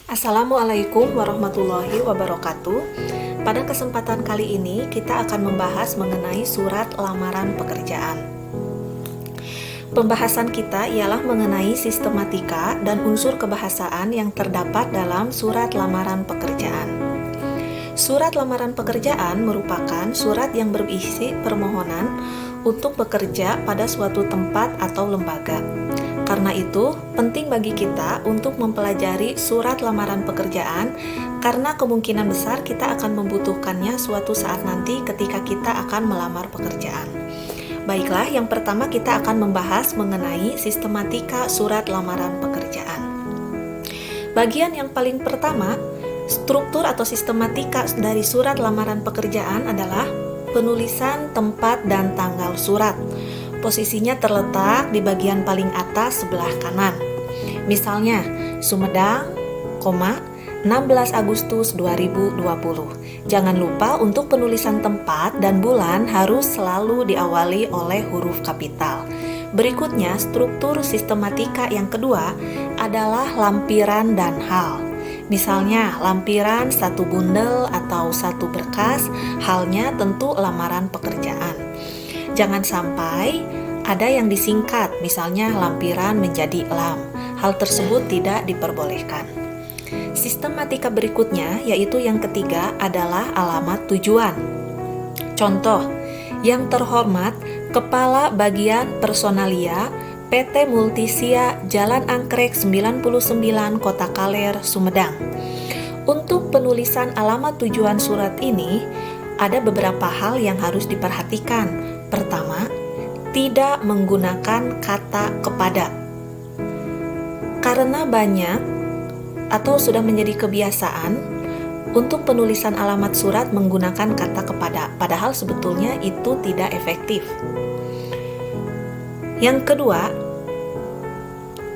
Assalamualaikum warahmatullahi wabarakatuh. Pada kesempatan kali ini kita akan membahas mengenai surat lamaran pekerjaan. Pembahasan kita ialah mengenai sistematika dan unsur kebahasaan yang terdapat dalam surat lamaran pekerjaan. Surat lamaran pekerjaan merupakan surat yang berisi permohonan untuk bekerja pada suatu tempat atau lembaga. Karena itu, penting bagi kita untuk mempelajari surat lamaran pekerjaan karena kemungkinan besar kita akan membutuhkannya suatu saat nanti ketika kita akan melamar pekerjaan. Baiklah, yang pertama kita akan membahas mengenai sistematika surat lamaran pekerjaan. Bagian yang paling pertama, struktur atau sistematika dari surat lamaran pekerjaan adalah penulisan tempat dan tanggal surat. Posisinya terletak di bagian paling atas sebelah kanan. Misalnya, Sumedang, 16 Agustus 2020. Jangan lupa untuk penulisan tempat dan bulan harus selalu diawali oleh huruf kapital. Berikutnya, struktur sistematika yang kedua adalah lampiran dan hal. Misalnya, lampiran satu bundel atau satu berkas, halnya tentu lamaran pekerjaan. Jangan sampai ada yang disingkat, misalnya lampiran menjadi lam. Hal tersebut tidak diperbolehkan. Sistematika berikutnya, yaitu yang ketiga, adalah alamat tujuan. Contoh, yang terhormat Kepala Bagian Personalia PT Multisia Jalan Anggrek 99 Kota Kaler, Sumedang. Untuk penulisan alamat tujuan surat ini, ada beberapa hal yang harus diperhatikan. Pertama, tidak menggunakan kata kepada. Karena banyak atau sudah menjadi kebiasaan untuk penulisan alamat surat menggunakan kata kepada, padahal sebetulnya itu tidak efektif. Yang kedua,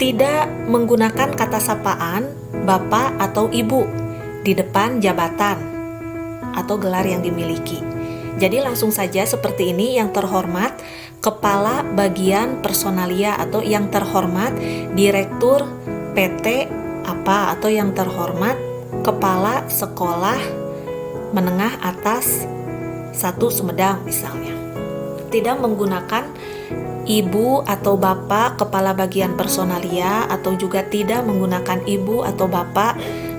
tidak menggunakan kata sapaan bapak atau ibu di depan jabatan atau gelar yang dimiliki. Jadi langsung saja seperti ini, yang terhormat Kepala Bagian Personalia atau yang terhormat Direktur PT apa, atau yang terhormat Kepala Sekolah Menengah Atas 1 Sumedang misalnya. Tidak menggunakan ibu atau bapak Kepala Bagian Personalia, atau juga tidak menggunakan ibu atau bapak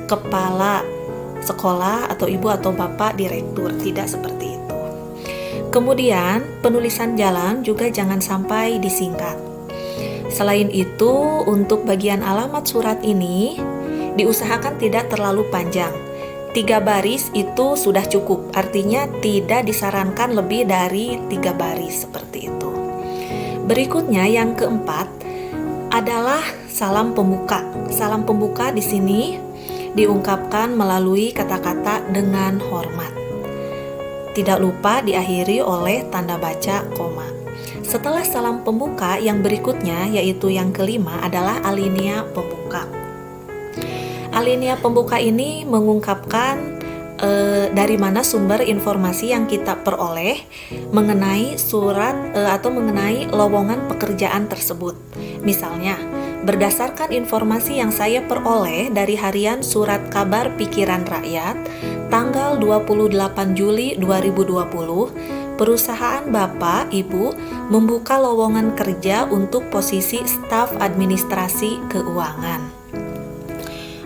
Kepala Sekolah atau ibu atau bapak Direktur, tidak seperti itu. Kemudian, penulisan jalan juga jangan sampai disingkat. Selain itu, untuk bagian alamat surat ini, diusahakan tidak terlalu panjang. 3 baris itu sudah cukup, artinya tidak disarankan lebih dari 3 baris seperti itu. Berikutnya, yang keempat, adalah salam pembuka. Salam pembuka di sini diungkapkan melalui kata-kata dengan hormat. Tidak lupa diakhiri oleh tanda baca koma. Setelah salam pembuka, yang berikutnya yaitu yang kelima adalah alinea pembuka. Alinea pembuka ini mengungkapkan dari mana sumber informasi yang kita peroleh mengenai surat atau mengenai lowongan pekerjaan tersebut. Misalnya, berdasarkan informasi yang saya peroleh dari harian Surat Kabar Pikiran Rakyat tanggal 28 Juli 2020, perusahaan Bapak Ibu membuka lowongan kerja untuk posisi staf administrasi keuangan.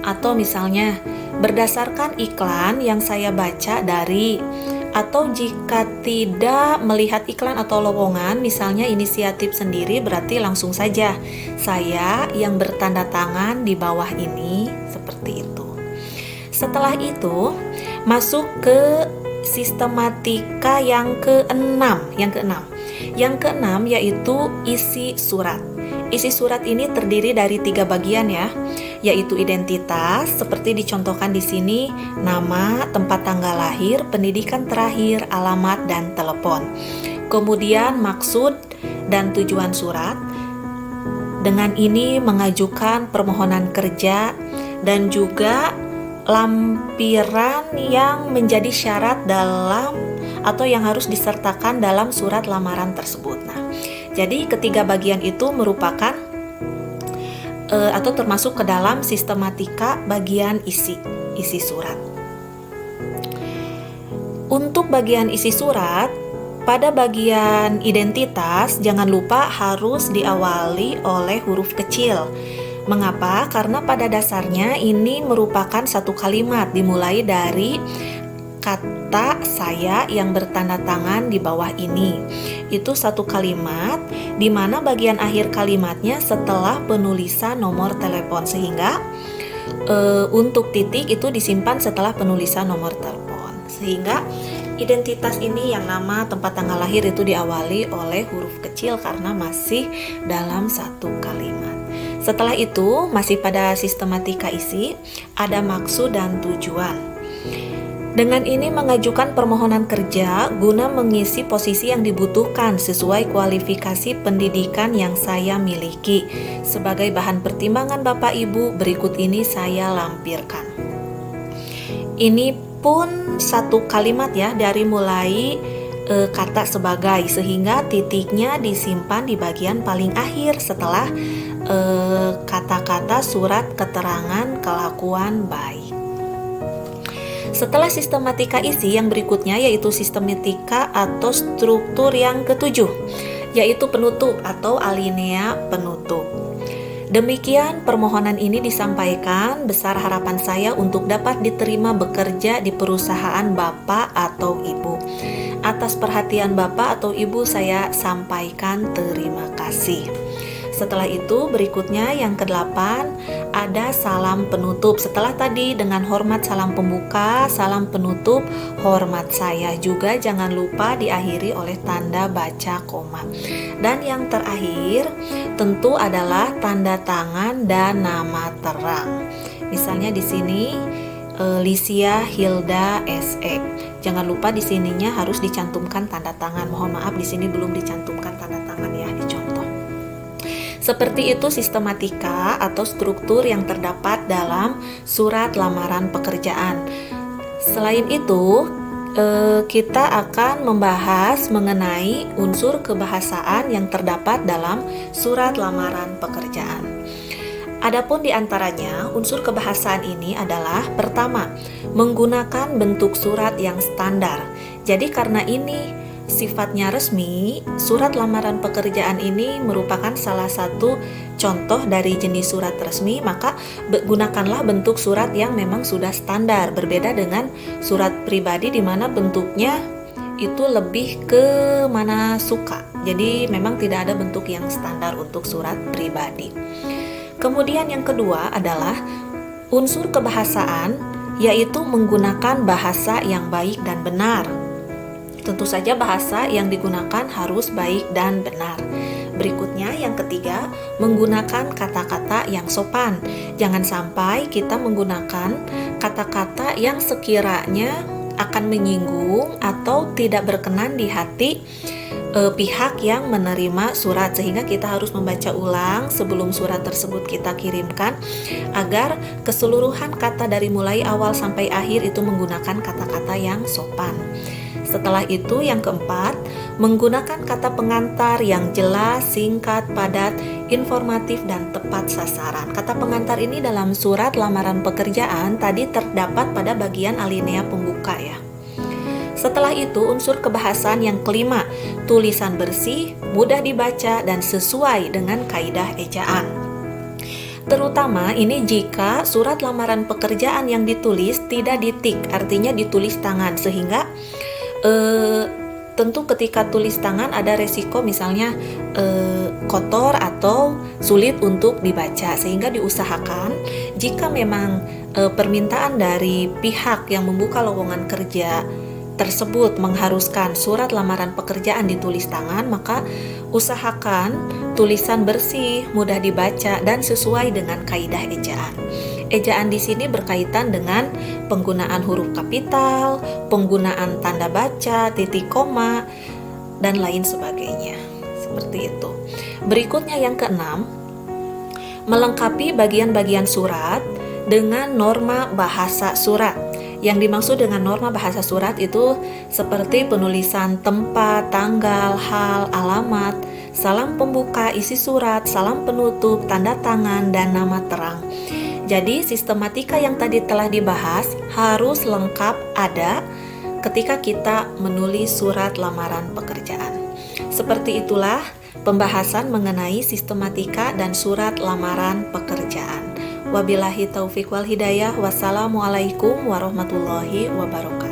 Atau misalnya, berdasarkan iklan yang saya baca dari, atau jika tidak melihat iklan atau lowongan, misalnya inisiatif sendiri, berarti langsung saja saya yang bertanda tangan di bawah ini, seperti itu. Setelah itu, masuk ke sistematika yang keenam. Yang keenam yaitu isi surat. Isi surat ini terdiri dari 3 bagian ya, yaitu identitas seperti dicontohkan di sini, nama, tempat tanggal lahir, pendidikan terakhir, alamat, dan telepon. Kemudian maksud dan tujuan surat. Dengan ini mengajukan permohonan kerja dan juga lampiran yang menjadi syarat dalam atau yang harus disertakan dalam surat lamaran tersebut. Nah, jadi ketiga bagian itu merupakan atau termasuk ke dalam sistematika bagian isi surat. Untuk bagian isi surat, pada bagian identitas jangan lupa harus diawali oleh huruf kecil. Mengapa? Karena pada dasarnya ini merupakan satu kalimat dimulai dari kata saya yang bertanda tangan di bawah ini. Itu satu kalimat di mana bagian akhir kalimatnya setelah penulisan nomor telepon, sehingga untuk titik itu disimpan setelah penulisan nomor telepon, sehingga identitas ini yang nama, tempat, tanggal lahir itu diawali oleh huruf kecil karena masih dalam satu kalimat. Setelah itu masih pada sistematika isi, ada maksud dan tujuan. Dengan ini mengajukan permohonan kerja guna mengisi posisi yang dibutuhkan sesuai kualifikasi pendidikan yang saya miliki. Sebagai bahan pertimbangan Bapak Ibu, berikut ini saya lampirkan. Ini pun satu kalimat ya, dari mulai kata sebagai, sehingga titiknya disimpan di bagian paling akhir setelah kata-kata surat keterangan kelakuan baik. Setelah sistematika isi, yang berikutnya yaitu sistematika atau struktur yang ketujuh, yaitu penutup atau alinea penutup. Demikian permohonan ini disampaikan, besar harapan saya untuk dapat diterima bekerja di perusahaan Bapak atau Ibu. Atas perhatian Bapak atau Ibu saya sampaikan terima kasih. Setelah itu berikutnya yang ke-8 ada salam penutup. Setelah tadi dengan hormat salam pembuka, salam penutup hormat saya juga jangan lupa diakhiri oleh tanda baca koma. Dan yang terakhir tentu adalah tanda tangan dan nama terang. Misalnya di sini Lisia Hilda SE. Jangan lupa di sininya harus dicantumkan tanda tangan. Mohon maaf di sini belum dicantumkan tanda tangan ya, dicontoh. Seperti itu sistematika atau struktur yang terdapat dalam surat lamaran pekerjaan. Selain itu, kita akan membahas mengenai unsur kebahasaan yang terdapat dalam surat lamaran pekerjaan. Adapun di antaranya, unsur kebahasaan ini adalah pertama, menggunakan bentuk surat yang standar. Jadi karena ini sifatnya resmi, surat lamaran pekerjaan ini merupakan salah satu contoh dari jenis surat resmi, maka gunakanlah bentuk surat yang memang sudah standar, berbeda dengan surat pribadi di mana bentuknya itu lebih ke mana suka. Jadi memang tidak ada bentuk yang standar untuk surat pribadi. Kemudian yang kedua adalah unsur kebahasaan, yaitu menggunakan bahasa yang baik dan benar. Tentu saja bahasa yang digunakan harus baik dan benar. Berikutnya yang ketiga, menggunakan kata-kata yang sopan. Jangan sampai kita menggunakan kata-kata yang sekiranya akan menyinggung atau tidak berkenan di hati pihak yang menerima surat, sehingga kita harus membaca ulang sebelum surat tersebut kita kirimkan agar keseluruhan kata dari mulai awal sampai akhir itu menggunakan kata-kata yang sopan. Setelah itu yang keempat, menggunakan kata pengantar yang jelas, singkat, padat, informatif, dan tepat sasaran. Kata pengantar ini dalam surat lamaran pekerjaan tadi terdapat pada bagian alinea pembuka ya. Setelah itu unsur kebahasaan yang kelima, tulisan bersih, mudah dibaca, dan sesuai dengan kaidah ejaan. Terutama ini jika surat lamaran pekerjaan yang ditulis tidak ditik, artinya ditulis tangan, sehingga tentu ketika tulis tangan ada resiko misalnya kotor atau sulit untuk dibaca, sehingga diusahakan jika memang permintaan dari pihak yang membuka lowongan kerja tersebut mengharuskan surat lamaran pekerjaan ditulis tangan, maka usahakan tulisan bersih, mudah dibaca, dan sesuai dengan kaidah ejaan. Ejaan di sini berkaitan dengan penggunaan huruf kapital, penggunaan tanda baca, titik koma, dan lain sebagainya. Seperti itu. Berikutnya yang keenam, melengkapi bagian-bagian surat dengan norma bahasa surat. Yang dimaksud dengan norma bahasa surat itu seperti penulisan tempat, tanggal, hal, alamat, salam pembuka, isi surat, salam penutup, tanda tangan, dan nama terang. Jadi sistematika yang tadi telah dibahas harus lengkap ada ketika kita menulis surat lamaran pekerjaan. Seperti itulah pembahasan mengenai sistematika dan surat lamaran pekerjaan. Wabillahi taufiq wal hidayah. Wassalamualaikum warahmatullahi wabarakatuh.